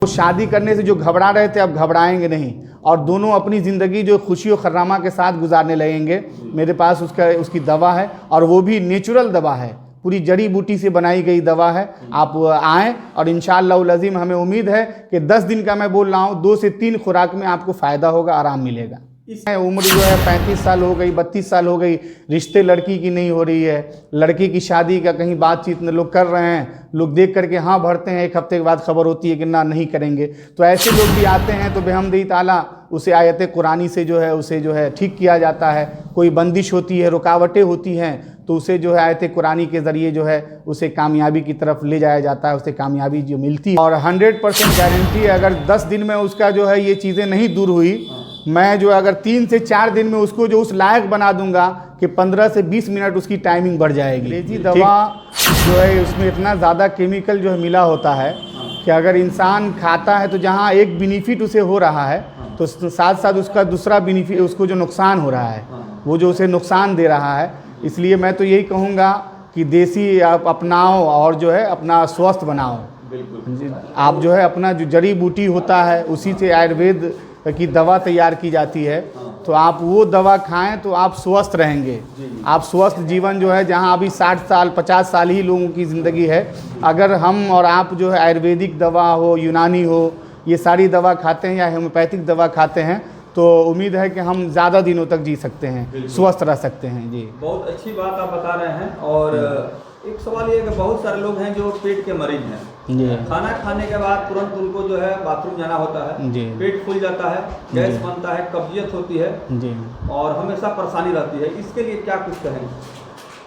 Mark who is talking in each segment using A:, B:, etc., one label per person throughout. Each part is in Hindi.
A: वो शादी करने से जो घबरा रहे थे अब घबराएंगे नहीं और दोनों अपनी ज़िंदगी जो खुशी और खर्रामा के साथ गुजारने लगेंगे। मेरे पास उसकी दवा है और वो भी नेचुरल दवा है, पूरी जड़ी बूटी से बनाई गई दवा है। आप आएँ और इंशाअल्लाह अज़ीम हमें उम्मीद है कि 10 दिन का मैं बोल रहा हूँ, 2 से 3 खुराक में आपको फ़ायदा होगा, आराम मिलेगा। उम्र जो है 35 साल हो गई, 32 साल हो गई, रिश्ते लड़की की नहीं हो रही है, लड़की की शादी का कहीं बातचीत लोग कर रहे हैं, लोग देख करके हाँ भरते हैं, 1 हफ्ते के बाद खबर होती है कि ना नहीं करेंगे। तो ऐसे लोग भी आते हैं तो बेहमदी ताला उसे आयत कुरानी से जो है उसे जो है ठीक किया जाता है। कोई बंदिश होती है, रुकावटें होती हैं तो उसे जो है आयत कुरानी के ज़रिए जो है उसे कामयाबी की तरफ ले जाया जाता है, उसे कामयाबी जो मिलती है। और 100% गारंटी है, अगर 10 दिन में उसका जो है ये चीज़ें नहीं दूर हुई, मैं जो अगर 3 से 4 दिन में उसको जो उस लायक बना दूंगा कि 15 से 20 मिनट उसकी टाइमिंग बढ़ जाएगी। अंग्रेजी दवा जो है उसमें इतना ज़्यादा केमिकल जो है मिला होता है कि अगर इंसान खाता है तो जहाँ एक बेनिफिट उसे हो रहा है तो साथ साथ उसका दूसरा बेनिफिट, उसको जो नुकसान हो रहा है वो जो उसे नुकसान दे रहा है। इसलिए मैं तो यही कहूँगा कि देसी आप अपनाओ और जो है अपना स्वस्थ बनाओ। बिल्कुल आप जो है अपना जो जड़ी बूटी होता है उसी से आयुर्वेद की दवा तैयार की जाती है, तो आप वो दवा खाएं तो आप स्वस्थ रहेंगे। आप स्वस्थ जीवन जो है, जहां अभी 60 साल 50 साल ही लोगों की ज़िंदगी है, अगर हम और आप जो है आयुर्वेदिक दवा हो, यूनानी हो, ये सारी दवा खाते हैं या होम्योपैथिक दवा खाते हैं तो उम्मीद है कि हम ज़्यादा दिनों तक जी सकते हैं, स्वस्थ रह सकते हैं। जी
B: बहुत अच्छी बात आप बता रहे हैं। और एक सवाल ये है कि बहुत सारे लोग हैं जो पेट के मरीज हैं, खाना खाने के बाद तुरंत उनको जो है बाथरूम जाना होता है, पेट फूल जाता है, गैस बनता है, कब्जियत होती है और हमेशा परेशानी रहती है, इसके लिए क्या कुछ कहेंगे?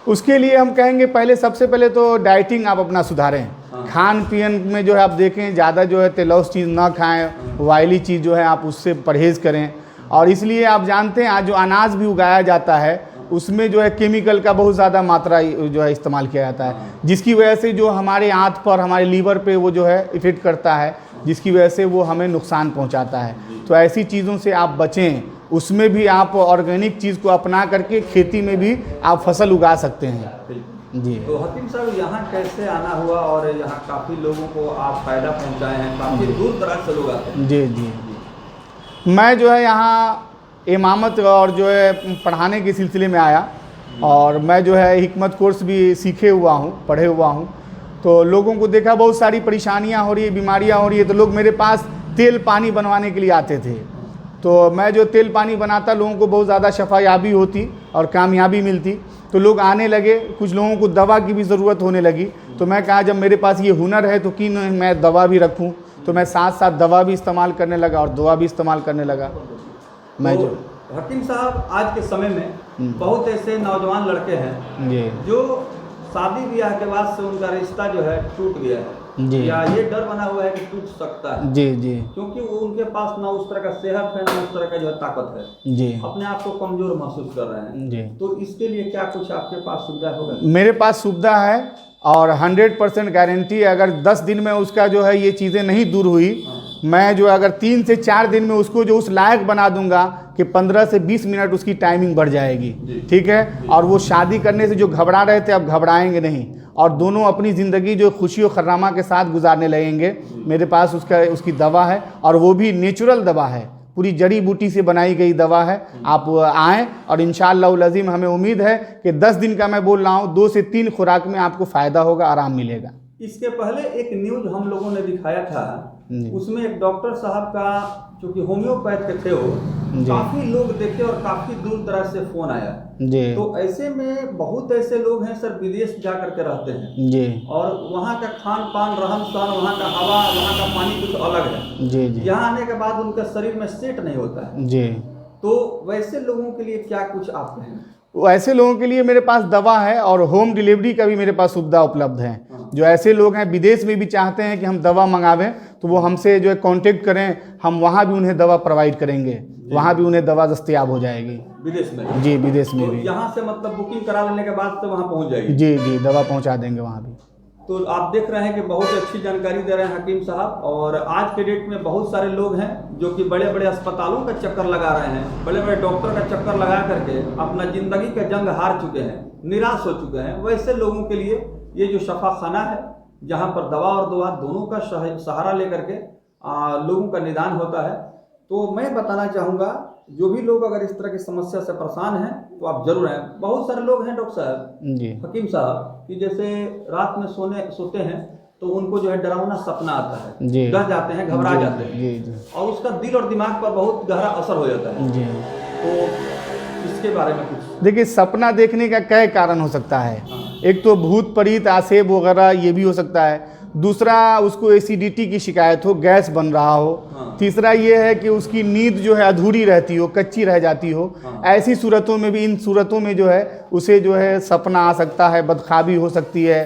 A: उसके लिए हम कहेंगे पहले सबसे पहले तो डाइटिंग आप अपना सुधारें। खान पीन में जो है आप देखें ज़्यादा जो है तेलौस चीज़ ना खाएं, वायली चीज़ जो है आप उससे परहेज़ करें। और इसलिए आप जानते हैं आज जो अनाज भी उगाया जाता है उसमें जो है केमिकल का बहुत ज़्यादा मात्रा जो है इस्तेमाल किया जाता है, जिसकी वजह से जो हमारे आंत पर, हमारे लीवर पे वो जो है इफ़ेक्ट करता है, जिसकी वजह से वो हमें नुकसान पहुंचाता है। तो ऐसी चीज़ों से आप बचें। उसमें भी आप ऑर्गेनिक चीज़ को अपना करके खेती में भी आप फसल उगा सकते हैं। जी
B: तो हकीम साहब यहाँ कैसे आना हुआ और यहाँ काफ़ी लोगों को आप फ़ायदा पहुँचाए हैं, काफ़ी दूर दराज से लोग आते हैं?
A: जी मैं जो है यहाँ इमामत और जो है पढ़ाने के सिलसिले में आया और मैं जो है हिकमत कोर्स भी सीखे हुआ हूँ, पढ़े हुआ हूँ। तो लोगों को देखा बहुत सारी परेशानियाँ हो रही है, बीमारियाँ हो रही है, तो लोग मेरे पास तेल पानी बनवाने के लिए आते थे। तो मैं जो तेल पानी बनाता, लोगों को बहुत ज़्यादा शफायाबी होती और कामयाबी मिलती, तो लोग आने लगे। कुछ लोगों को दवा की भी ज़रूरत होने लगी, तो मैं कहा जब मेरे पास ये हुनर है तो क्यों नहीं मैं दवा भी रखूँ। तो मैं साथ साथ दवा भी इस्तेमाल करने लगा और दवा भी इस्तेमाल करने लगा। मैं जो
B: हकीम साहब आज के समय में बहुत ऐसे नौजवान लड़के हैं जो शादी ब्याह के बाद से उनका रिश्ता जो है टूट गया है, या ये डर बना हुआ है कि टूट सकता है। क्योंकि वो उनके पास ना उस तरह का सेहत है, ना उस तरह का जो है ताकत है, अपने आप को कमजोर महसूस कर रहे हैं। तो इसके लिए क्या कुछ आपके पास सुविधा होगा?
A: मेरे पास सुविधा है और 100% गारंटी है, अगर 10 दिन में उसका जो है ये चीज़ें नहीं दूर हुई, मैं जो अगर 3 से 4 दिन में उसको जो उस लायक बना दूंगा कि 15 से 20 मिनट उसकी टाइमिंग बढ़ जाएगी। ठीक है। और वो शादी करने से जो घबरा रहे थे अब घबराएंगे नहीं और दोनों अपनी ज़िंदगी जो खुशी और खर्रामा के साथ गुजारने लगेंगे। मेरे पास उसकी दवा है और वो भी नेचुरल दवा है, पूरी जड़ी बूटी से बनाई गई दवा है। आप आएँ और इंशाअल्लाह अज़ीम हमें उम्मीद है कि 10 दिन का मैं बोल रहा हूँ, 2 से 3 खुराक में आपको फ़ायदा होगा, आराम मिलेगा।
B: इसके पहले एक न्यूज़ हम लोगों ने दिखाया था, उसमें एक डॉक्टर साहब का जो कि होम्योपैथ के थे, वो काफ़ी लोग देखे और काफ़ी दूर दराज से फ़ोन आया। तो ऐसे में बहुत ऐसे लोग हैं सर, विदेश जा करके रहते हैं और वहाँ का खान पान, रहन सहन, वहाँ का हवा, वहाँ का पानी कुछ अलग है। यहाँ आने के बाद उनके शरीर में सेट नहीं होता है। तो वैसे लोगों के लिए क्या कुछ आप कहें?
A: ऐसे लोगों के लिए मेरे पास दवा है और होम डिलीवरी का भी मेरे पास सुविधा उपलब्ध है। जो ऐसे लोग हैं विदेश में भी चाहते हैं कि हम दवा मंगावें तो वो हमसे जो है कांटेक्ट करें, हम वहाँ भी उन्हें दवा प्रोवाइड करेंगे, वहाँ भी उन्हें दवा दस्तयाब हो जाएगी।
B: विदेश में?
A: जी विदेश में भी।
B: यहाँ से मतलब बुकिंग करा लेने के बाद तो वहाँ पहुँच जाएगी?
A: जी दवा पहुँचा देंगे वहाँ भी।
B: तो आप देख रहे हैं कि बहुत अच्छी जानकारी दे रहे हैं हकीम साहब। और आज के डेट में बहुत सारे लोग हैं जो कि बड़े बड़े अस्पतालों का चक्कर लगा रहे हैं, बड़े बड़े डॉक्टर का चक्कर लगा करके अपना ज़िंदगी का जंग हार चुके हैं, निराश हो चुके हैं। वैसे लोगों के लिए ये जो शफा खाना है, जहाँ पर दवा और दुआ दोनों का सहारा लेकर के लोगों का निदान होता है। तो मैं बताना चाहूँगा, जो भी लोग अगर इस तरह की समस्या से परेशान हैं तो आप जरूर आएं। बहुत सारे लोग हैं डॉक्टर साहब,
A: जी
B: हकीम साहब, कि जैसे रात में सोते हैं तो उनको जो है डरावना सपना आता है,
A: जी,
B: डर जाते हैं, घबरा जाते हैं,
A: जी जी,
B: और उसका दिल और दिमाग पर बहुत गहरा असर हो जाता है।
A: जी।
B: तो इसके बारे में कुछ
A: देखिए, सपना देखने का कई कारण हो सकता है। एक तो भूत प्रेत आसेब वगैरह ये भी हो सकता है। दूसरा, उसको एसिडिटी की शिकायत हो, गैस बन रहा हो। तीसरा ये है कि उसकी नींद जो है अधूरी रहती हो, कच्ची रह जाती हो। ऐसी सूरतों में भी, इन सूरतों में जो है उसे जो है सपना आ सकता है, बदख्वाबी हो सकती है।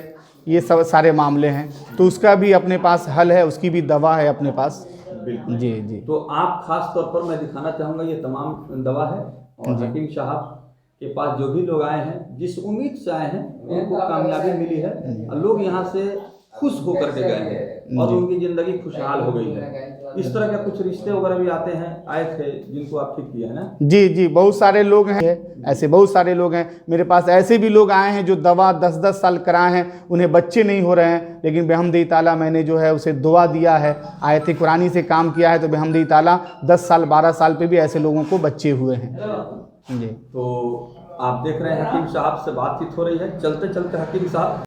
A: ये सब सारे मामले हैं, तो उसका भी अपने पास हल है, उसकी भी दवा है अपने पास। जी जी।
B: तो आप खास तौर पर मैं दिखाना चाहूँगा, ये तमाम दवा है, और हकीम साहब के पास जो भी लोग आए हैं, जिस उम्मीद से आए हैं, उनको कामयाबी मिली है, और लोग यहाँ से खुश होकर के गए हैं और उनकी ज़िंदगी खुशहाल हो गई है। इस तरह के कुछ रिश्ते वगैरह भी आते हैं, आए थे, जिनको आप ठीक किए हैं ना?
A: जी जी, बहुत सारे लोग हैं ऐसे, बहुत सारे लोग हैं मेरे पास। ऐसे भी लोग आए हैं जो दवा 10-10 साल कराए हैं, उन्हें बच्चे नहीं हो रहे हैं, लेकिन बेहमदी ताला मैंने जो है उसे दुआ दिया है, आयत कुरानी से काम किया है, तो बेहमदी ताला 10 साल 12 साल पे भी ऐसे लोगों को बच्चे हुए हैं। जी।
B: तो आप देख रहे हैं हकीम साहब से बातचीत हो रही है। चलते चलते हकीम साहब